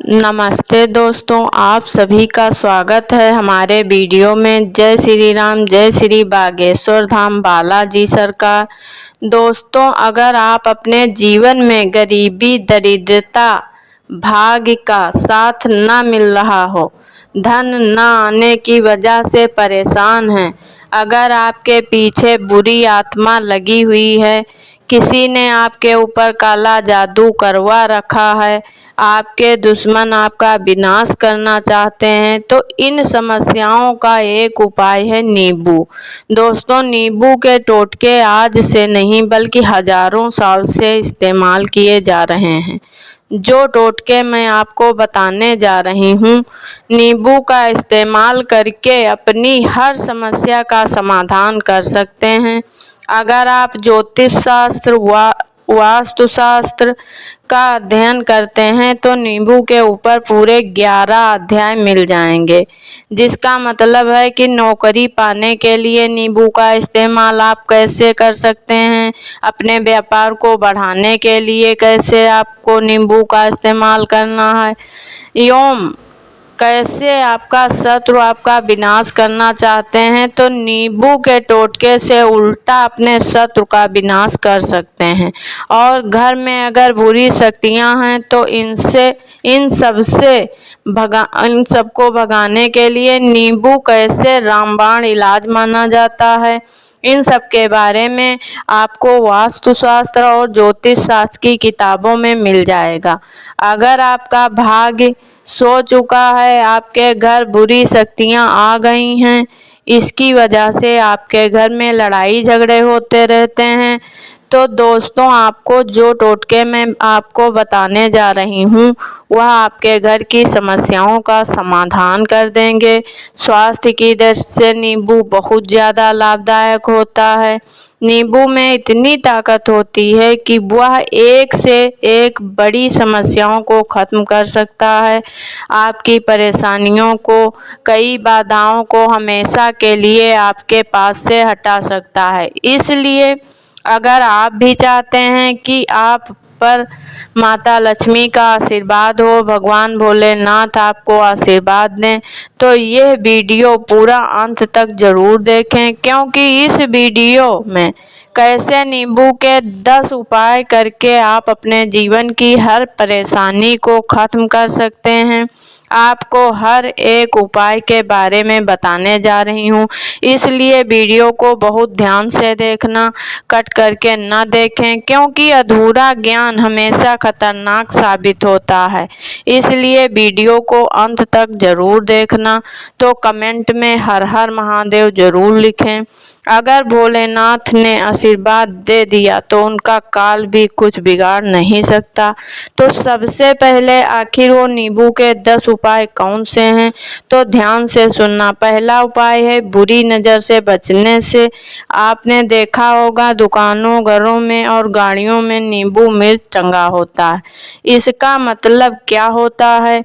नमस्ते दोस्तों, आप सभी का स्वागत है हमारे वीडियो में। जय श्री राम, जय श्री बागेश्वर धाम बालाजी सरकार। दोस्तों, अगर आप अपने जीवन में गरीबी, दरिद्रता, भाग्य का साथ न मिल रहा हो, धन न आने की वजह से परेशान हैं, अगर आपके पीछे बुरी आत्मा लगी हुई है, किसी ने आपके ऊपर काला जादू करवा रखा है, आपके दुश्मन आपका विनाश करना चाहते हैं, तो इन समस्याओं का एक उपाय है नींबू। दोस्तों, नींबू के टोटके आज से नहीं बल्कि हजारों साल से इस्तेमाल किए जा रहे हैं। जो टोटके मैं आपको बताने जा रही हूँ, नींबू का इस्तेमाल करके अपनी हर समस्या का समाधान कर सकते हैं। अगर आप ज्योतिष शास्त्र वास्तुशास्त्र का अध्ययन करते हैं तो नींबू के ऊपर पूरे 11 अध्याय मिल जाएंगे, जिसका मतलब है कि नौकरी पाने के लिए नींबू का इस्तेमाल आप कैसे कर सकते हैं, अपने व्यापार को बढ़ाने के लिए कैसे आपको नींबू का इस्तेमाल करना है, एवं कैसे आपका शत्रु आपका विनाश करना चाहते हैं तो नींबू के टोटके से उल्टा अपने शत्रु का विनाश कर सकते हैं। और घर में अगर बुरी शक्तियां हैं तो इन सबको भगाने के लिए नींबू कैसे रामबाण इलाज माना जाता है, इन सब के बारे में आपको वास्तुशास्त्र और ज्योतिष शास्त्र की किताबों में मिल जाएगा। अगर आपका भाग्य सो चुका है, आपके घर बुरी शक्तियां आ गई हैं, इसकी वजह से आपके घर में लड़ाई झगड़े होते रहते हैं, तो दोस्तों आपको जो टोटके मैं आपको बताने जा रही हूँ वह आपके घर की समस्याओं का समाधान कर देंगे। स्वास्थ्य की दृष्टि से नींबू बहुत ज़्यादा लाभदायक होता है। नींबू में इतनी ताकत होती है कि वह एक से एक बड़ी समस्याओं को ख़त्म कर सकता है, आपकी परेशानियों को, कई बाधाओं को हमेशा के लिए आपके पास से हटा सकता है। इसलिए अगर आप भी चाहते हैं कि आप पर माता लक्ष्मी का आशीर्वाद हो, भगवान भोलेनाथ आपको आशीर्वाद दें, तो यह वीडियो पूरा अंत तक ज़रूर देखें, क्योंकि इस वीडियो में कैसे नींबू के 10 उपाय करके आप अपने जीवन की हर परेशानी को ख़त्म कर सकते हैं, आपको हर एक उपाय के बारे में बताने जा रही हूँ। इसलिए वीडियो को बहुत ध्यान से देखना, कट करके न देखें, क्योंकि अधूरा ज्ञान हमेशा खतरनाक साबित होता है। इसलिए वीडियो को अंत तक ज़रूर देखना। तो कमेंट में हर हर महादेव ज़रूर लिखें। अगर भोलेनाथ ने आशीर्वाद दे दिया तो उनका काल भी कुछ बिगाड़ नहीं सकता। तो सबसे पहले आखिर वो नींबू के 10 उपाय कौन से हैं, तो ध्यान से सुनना। पहला उपाय है बुरी नज़र से बचने से। आपने देखा होगा दुकानों, घरों में और गाड़ियों में नींबू मिर्च टंगा होता है। इसका मतलब क्या होता है?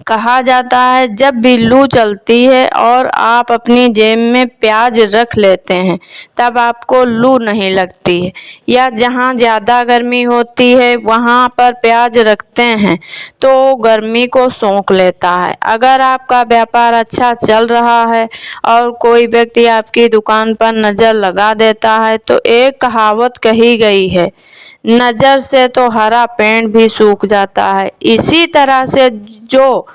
कहा जाता है जब भी लू चलती है और आप अपनी जेब में प्याज रख लेते हैं तब आपको लू नहीं लगती है, या जहाँ ज़्यादा गर्मी होती है वहाँ पर प्याज रखते हैं तो गर्मी को सोख लेता है। अगर आपका व्यापार अच्छा चल रहा है और कोई व्यक्ति आपकी दुकान पर नज़र लगा देता है तो एक कहावत कही गई है, नज़र से तो हरा पेड़ भी सूख जाता है। इसी तरह से जो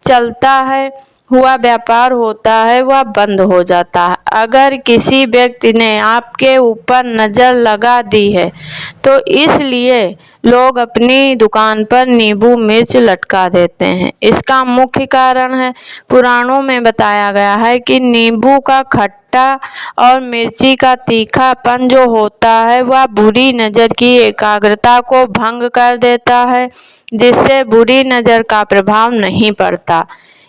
चलता है हुआ व्यापार होता है वह बंद हो जाता है। अगर किसी व्यक्ति ने आपके ऊपर नज़र लगा दी है तो इसलिए लोग अपनी दुकान पर नींबू मिर्च लटका देते हैं। इसका मुख्य कारण है, पुराणों में बताया गया है कि नींबू का खट्टा और मिर्ची का तीखापन जो होता है वह बुरी नज़र की एकाग्रता को भंग कर देता है, जिससे बुरी नज़र का प्रभाव नहीं पड़ता।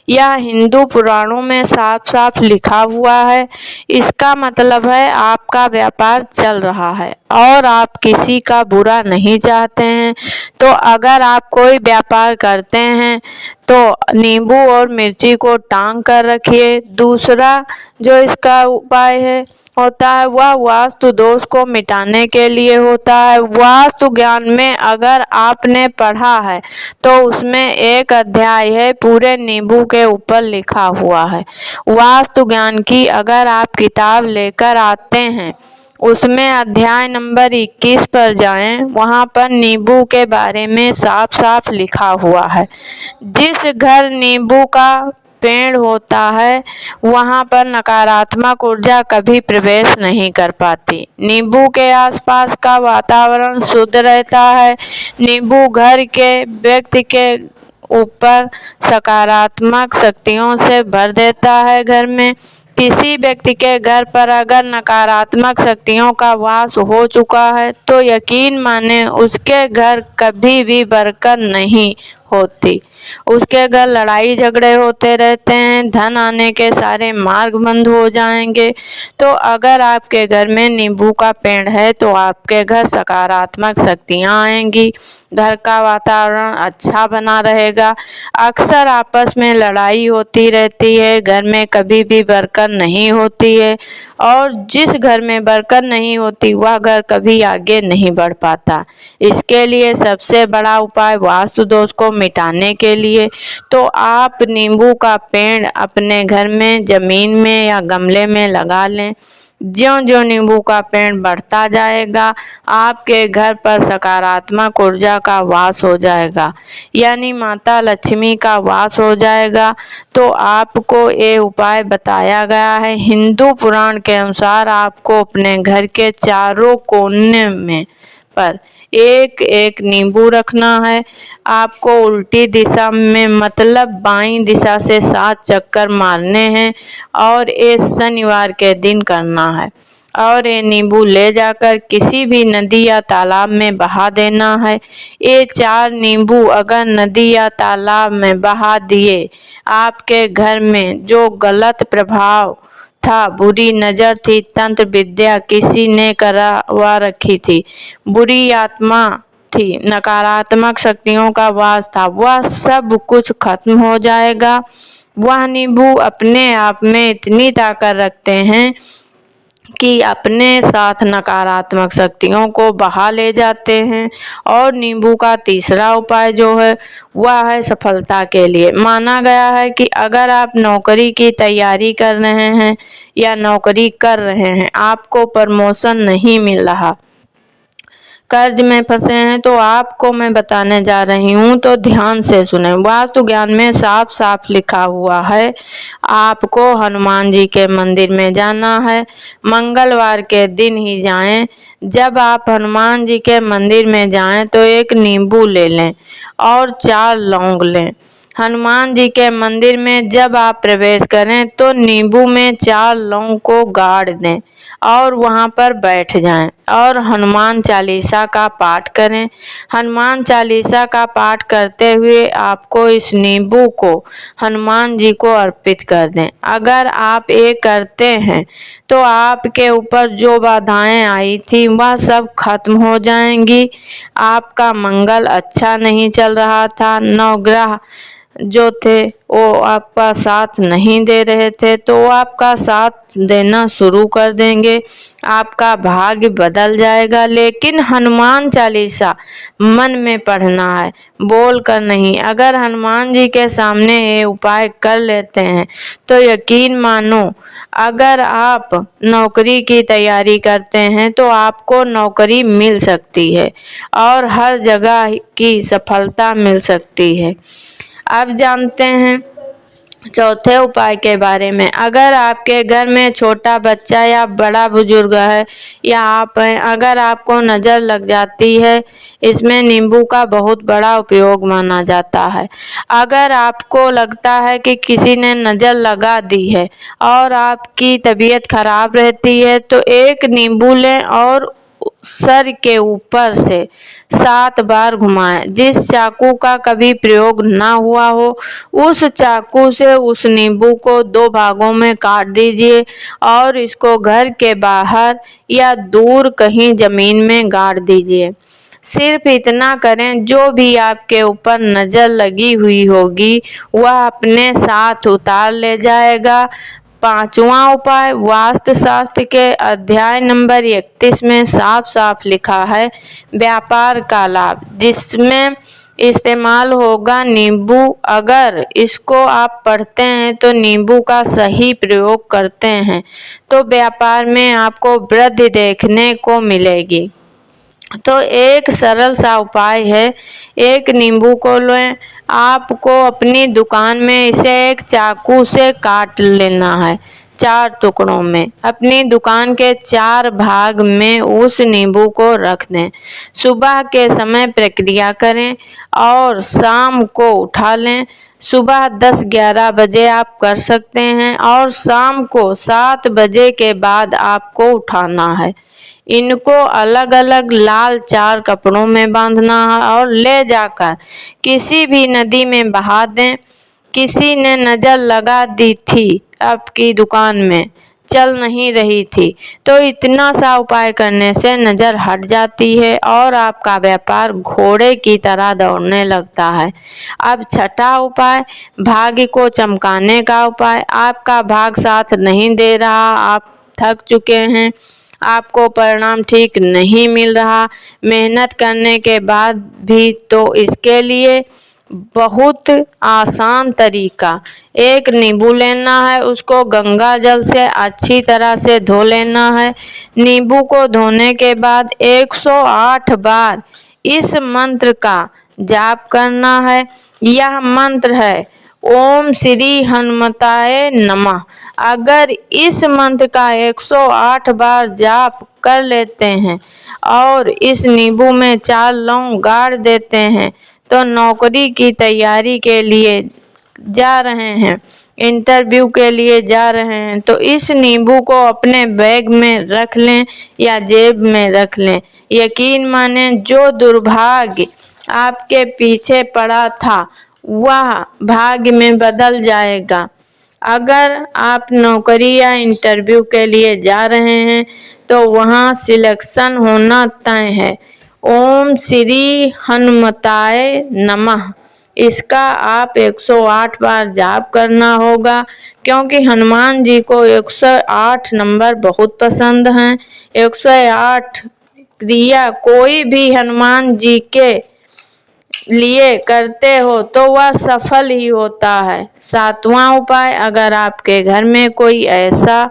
यह हिंदू पुराणों में साफ साफ लिखा हुआ है। इसका मतलब है आपका व्यापार चल रहा है और आप किसी का बुरा नहीं चाहते हैं। तो अगर आप कोई व्यापार करते हैं तो नींबू और मिर्ची को टांग कर रखिए। दूसरा जो इसका उपाय है होता है वह वास्तु दोष को मिटाने के लिए होता है। वास्तु ज्ञान में अगर आपने पढ़ा है तो उसमें एक अध्याय है पूरे नींबू के ऊपर लिखा हुआ है। वास्तु ज्ञान की अगर आप किताब लेकर आते हैं उसमें अध्याय नंबर 21 पर जाएं, वहां पर नींबू के बारे में साफ साफ लिखा हुआ है। जिस घर नींबू का पेड़ होता है वहां पर नकारात्मक ऊर्जा कभी प्रवेश नहीं कर पाती। नींबू के आसपास का वातावरण शुद्ध रहता है। नींबू घर के व्यक्ति के ऊपर सकारात्मक शक्तियों से भर देता है। घर में किसी व्यक्ति के घर पर अगर नकारात्मक शक्तियों का वास हो चुका है तो यकीन माने उसके घर कभी भी बरकत नहीं होती। उसके घर लड़ाई झगड़े होते रहते हैं, धन आने के सारे मार्ग बंद हो जाएंगे। तो अगर आपके घर में नींबू का पेड़ है तो आपके घर सकारात्मक शक्तियाँ आएंगी, घर का वातावरण अच्छा बना रहेगा। अक्सर आपस में लड़ाई होती रहती है, घर में कभी भी बरकत नहीं होती है और जिस घर में बरकत नहीं होती वह घर कभी आगे नहीं बढ़ पाता। इसके लिए सबसे बड़ा उपाय वास्तु दोष को मिटाने के लिए तो आप नींबू का पेड़ अपने घर में जमीन में या गमले में लगा लें। ज्यों-ज्यों नींबू का पेड़ बढ़ता जाएगा आपके घर पर सकारात्मक ऊर्जा का वास हो जाएगा, यानी माता लक्ष्मी का वास हो जाएगा। तो आपको ये उपाय बताया गया है। हिंदू पुराण के अनुसार आपको अपने घर के चारों कोने में पर एक एक नींबू रखना है। आपको उल्टी दिशा में मतलब बाईं दिशा से 7 चक्कर मारने हैं और ये शनिवार के दिन करना है। और ये नींबू ले जाकर किसी भी नदी या तालाब में बहा देना है। ये 4 नींबू अगर नदी या तालाब में बहा दिए, आपके घर में जो गलत प्रभाव था, बुरी नज़र थी, तंत्र विद्या किसी ने करवा रखी थी, बुरी आत्मा थी, नकारात्मक शक्तियों का वास था, वह सब कुछ खत्म हो जाएगा। वह नींबू अपने आप में इतनी ताकत रखते हैं कि अपने साथ नकारात्मक शक्तियों को बहा ले जाते हैं। और नींबू का तीसरा उपाय जो है वह है सफलता के लिए। माना गया है कि अगर आप नौकरी की तैयारी कर रहे हैं या नौकरी कर रहे हैं, आपको प्रमोशन नहीं मिल रहा, कर्ज में फंसे हैं, तो आपको मैं बताने जा रही हूँ, तो ध्यान से सुने। वास्तु ज्ञान में साफ साफ लिखा हुआ है आपको हनुमान जी के मंदिर में जाना है। मंगलवार के दिन ही जाएं। जब आप हनुमान जी के मंदिर में जाएं तो एक नींबू ले लें और 4 लौंग लें। हनुमान जी के मंदिर में जब आप प्रवेश करें तो नींबू में 4 लौंग को गाड़ दें और वहां पर बैठ जाएं और हनुमान चालीसा का पाठ करें। हनुमान चालीसा का पाठ करते हुए आपको इस नींबू को हनुमान जी को अर्पित कर दें। अगर आप ये करते हैं तो आपके ऊपर जो बाधाएं आई थी वह सब खत्म हो जाएंगी। आपका मंगल अच्छा नहीं चल रहा था, नवग्रह जो थे वो आपका साथ नहीं दे रहे थे तो वो आपका साथ देना शुरू कर देंगे, आपका भाग्य बदल जाएगा। लेकिन हनुमान चालीसा मन में पढ़ना है, बोल कर नहीं। अगर हनुमान जी के सामने ये उपाय कर लेते हैं तो यकीन मानो, अगर आप नौकरी की तैयारी करते हैं तो आपको नौकरी मिल सकती है और हर जगह की सफलता मिल सकती है। अब जानते हैं चौथे उपाय के बारे में। अगर आपके घर में छोटा बच्चा या बड़ा बुजुर्ग है या आप हैं, अगर आपको नज़र लग जाती है, इसमें नींबू का बहुत बड़ा उपयोग माना जाता है। अगर आपको लगता है कि किसी ने नज़र लगा दी है और आपकी तबीयत खराब रहती है तो एक नींबू लें और सर के ऊपर से 7 बार घुमाएं। जिस चाकू का कभी प्रयोग ना हुआ हो उस चाकू से उस नींबू को 2 भागों में काट दीजिए और इसको घर के बाहर या दूर कहीं जमीन में गाड़ दीजिए। सिर्फ इतना करें, जो भी आपके ऊपर नज़र लगी हुई होगी वह अपने साथ उतार ले जाएगा। पांचवा उपाय वास्तु शास्त्र के अध्याय नंबर 31 में साफ साफ लिखा है व्यापार का लाभ, जिसमें इस्तेमाल होगा नींबू। अगर इसको आप पढ़ते हैं तो नींबू का सही प्रयोग करते हैं तो व्यापार में आपको वृद्धि देखने को मिलेगी। तो एक सरल सा उपाय है, एक नींबू को लें, आपको अपनी दुकान में इसे एक चाकू से काट लेना है 4 टुकड़ों में। अपनी दुकान के 4 भाग में उस नींबू को रख दें। सुबह के समय प्रक्रिया करें और शाम को उठा लें। सुबह 10-11 बजे आप कर सकते हैं और शाम को 7 बजे के बाद आपको उठाना है। इनको अलग अलग लाल 4 कपड़ों में बांधना है और ले जाकर किसी भी नदी में बहा दें। किसी ने नज़र लगा दी थी आपकी दुकान में, चल नहीं रही थी, तो इतना सा उपाय करने से नज़र हट जाती है और आपका व्यापार घोड़े की तरह दौड़ने लगता है। अब छठा उपाय भाग्य को चमकाने का उपाय। आपका भाग साथ नहीं दे रहा, आप थक चुके हैं, आपको परिणाम ठीक नहीं मिल रहा मेहनत करने के बाद भी, तो इसके लिए बहुत आसान तरीका, एक नींबू लेना है, उसको गंगा जल से अच्छी तरह से धो लेना है। नींबू को धोने के बाद 108 बार इस मंत्र का जाप करना है। यह मंत्र है ओम श्री हनुमताय नमः। अगर इस मंत्र का 108 बार जाप कर लेते हैं और इस नींबू में 4 लौंग गाड़ देते हैं तो नौकरी की तैयारी के लिए जा रहे हैं, इंटरव्यू के लिए जा रहे हैं, तो इस नींबू को अपने बैग में रख लें या जेब में रख लें। यकीन माने जो दुर्भाग्य आपके पीछे पड़ा था वह भाग्य में बदल जाएगा। अगर आप नौकरी या इंटरव्यू के लिए जा रहे हैं तो वहाँ सिलेक्शन होना तय है। ओम श्री हनुमताय नमः, इसका आप 108 बार जाप करना होगा, क्योंकि हनुमान जी को 108 नंबर बहुत पसंद हैं। 108 क्रिया कोई भी हनुमान जी के लिए करते हो तो वह सफल ही होता है। 7वां उपाय, अगर आपके घर में कोई ऐसा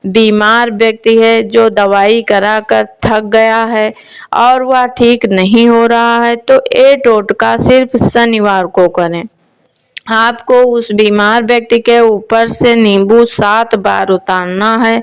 बीमार व्यक्ति है जो दवाई कराकर थक गया है और वह ठीक नहीं हो रहा है, तो ये टोटका सिर्फ शनिवार को करें। आपको उस बीमार व्यक्ति के ऊपर से नींबू 7 बार उतारना है,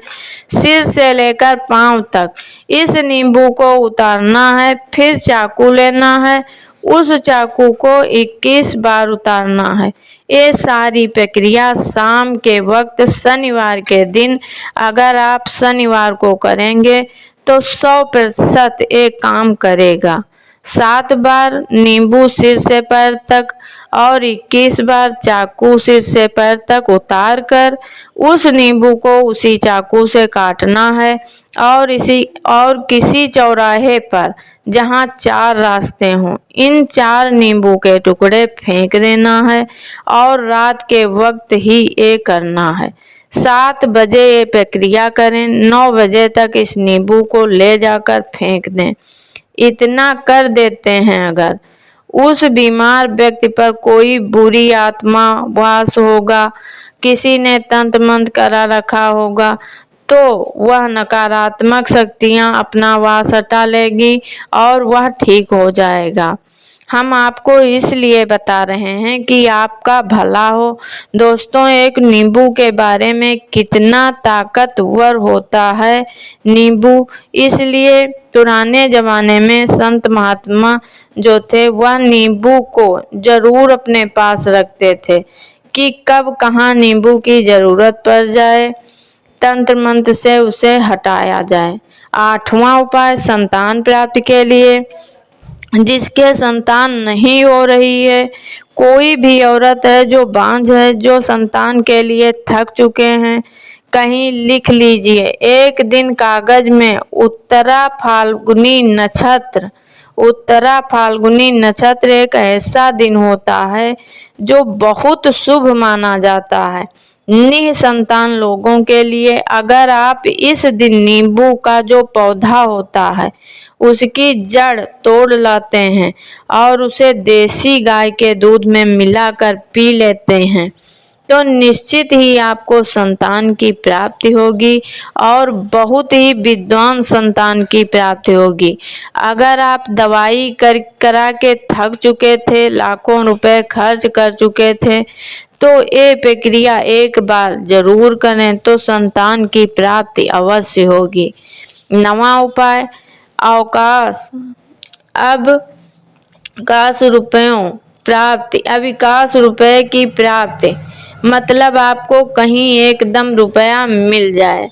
सिर से लेकर पांव तक इस नींबू को उतारना है। फिर चाकू लेना है, उस चाकू को 21 बार उतारना है। ये सारी प्रक्रिया शाम के वक्त शनिवार के दिन अगर आप शनिवार को करेंगे तो 100% ये काम करेगा। 7 बार नींबू सिर से पैर तक और 21 बार चाकू सिर से पैर तक उतार कर उस नींबू को उसी चाकू से काटना है और किसी चौराहे पर जहाँ 4 रास्ते हों इन 4 नींबू के टुकड़े फेंक देना है और रात के वक्त ही ये करना है। 7 बजे ये प्रक्रिया करें, 9 बजे तक इस नींबू को ले जाकर फेंक दें। इतना कर देते हैं अगर उस बीमार व्यक्ति पर कोई बुरी आत्मा वास होगा, किसी ने तंत्र मंत्र करा रखा होगा, तो वह नकारात्मक शक्तियां अपना वास हटा लेगी और वह ठीक हो जाएगा। हम आपको इसलिए बता रहे हैं कि आपका भला हो। दोस्तों, एक नींबू के बारे में कितना ताकतवर होता है नींबू, इसलिए पुराने ज़माने में संत महात्मा जो थे वह नींबू को ज़रूर अपने पास रखते थे कि कब कहाँ नींबू की ज़रूरत पड़ जाए, तंत्र मंत्र से उसे हटाया जाए। 8वां उपाय संतान प्राप्ति के लिए, जिसके संतान नहीं हो रही है, कोई भी औरत है जो बांझ है, जो संतान के लिए थक चुके हैं, कहीं लिख लीजिए। एक दिन कागज में उत्तरा फाल्गुनी नक्षत्र एक ऐसा दिन होता है जो बहुत शुभ माना जाता है। निसंतान लोगों के लिए अगर आप इस दिन नींबू का जो पौधा होता है उसकी जड़ तोड़ लाते हैं और उसे देसी गाय के दूध में मिलाकर पी लेते हैं तो निश्चित ही आपको संतान की प्राप्ति होगी और बहुत ही विद्वान संतान की प्राप्ति होगी। अगर आप दवाई करा के थक चुके थे, लाखों रुपए खर्च कर चुके थे, तो ये प्रक्रिया एक बार जरूर करें तो संतान की प्राप्ति अवश्य होगी। नवा उपाय अवकाश अविकाश रुपए की प्राप्ति मतलब आपको कहीं एकदम रुपया मिल जाए।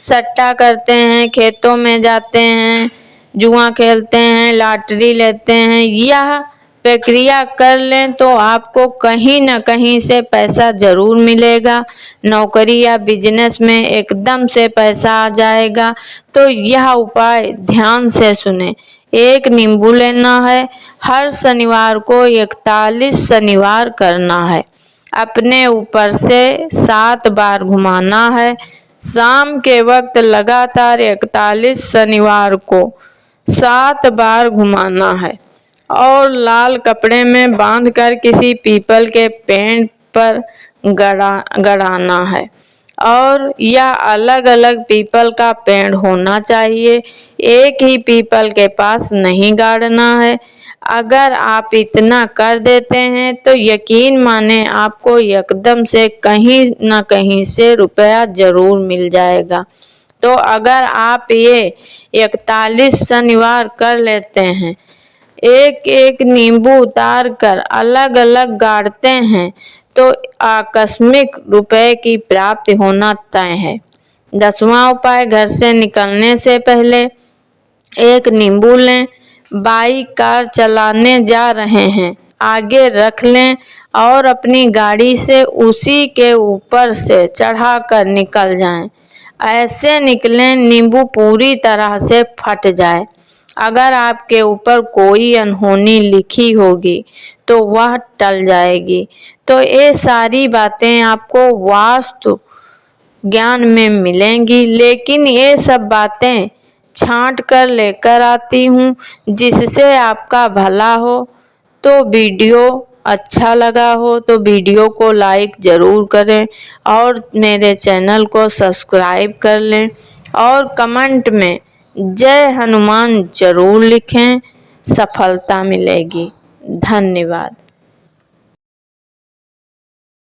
सट्टा करते हैं, खेतों में जाते हैं, जुआ खेलते हैं, लॉटरी लेते हैं, यह प्रक्रिया कर लें तो आपको कहीं न कहीं से पैसा जरूर मिलेगा। नौकरी या बिजनेस में एकदम से पैसा आ जाएगा। तो यह उपाय ध्यान से सुने। एक नींबू लेना है, हर शनिवार को 41 शनिवार करना है, अपने ऊपर से 7 बार घुमाना है। शाम के वक्त लगातार 41 शनिवार को 7 बार घुमाना है और लाल कपड़े में बांधकर किसी पीपल के पेड़ पर गड़ाना है और यह अलग अलग पीपल का पेड़ होना चाहिए, एक ही पीपल के पास नहीं गाड़ना है। अगर आप इतना कर देते हैं तो यकीन माने आपको एकदम से कहीं न कहीं से रुपया जरूर मिल जाएगा। तो अगर आप ये 41 शनिवार कर लेते हैं, एक एक नींबू उतार कर अलग अलग गाड़ते हैं तो आकस्मिक रुपए की प्राप्ति होना तय है। 10वां उपाय घर से निकलने से पहले एक नींबू लें, बाइक कार चलाने जा रहे हैं, आगे रख लें और अपनी गाड़ी से उसी के ऊपर से चढ़ाकर निकल जाएं। ऐसे निकलें नींबू पूरी तरह से फट जाए। अगर आपके ऊपर कोई अनहोनी लिखी होगी तो वह टल जाएगी। तो ये सारी बातें आपको वास्तु ज्ञान में मिलेंगी, लेकिन ये सब बातें छांट कर लेकर आती हूँ जिससे आपका भला हो। तो वीडियो अच्छा लगा हो तो वीडियो को लाइक ज़रूर करें और मेरे चैनल को सब्सक्राइब कर लें और कमेंट में जय हनुमान ज़रूर लिखें, सफलता मिलेगी। धन्यवाद।